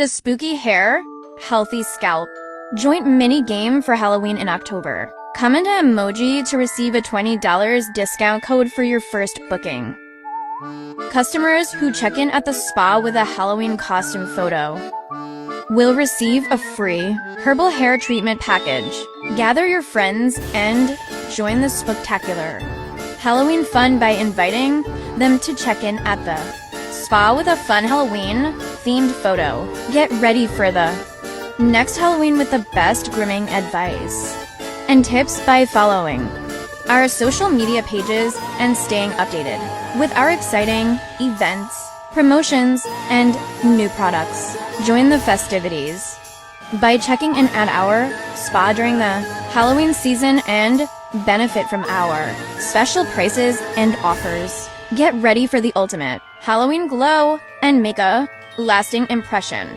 The spooky hair, healthy scalp. Joint mini game for Halloween in October. Comment an emoji to receive a $20 discount code for your first booking. Customers who check in at the spa with a Halloween costume photo will receive a free herbal hair treatment package. Gather your friends and join the spectacular Halloween fun by inviting them to check in at the spa with a fun Halloween-themed photo. Get ready for the next Halloween with the best grooming advice and tips by following our social media pages and staying updated with our exciting events, promotions, and new products. Join the festivities by checking in at our spa during the Halloween season and benefit from our special prices and offers. Get ready for the ultimate Halloween glow and make a lasting impression.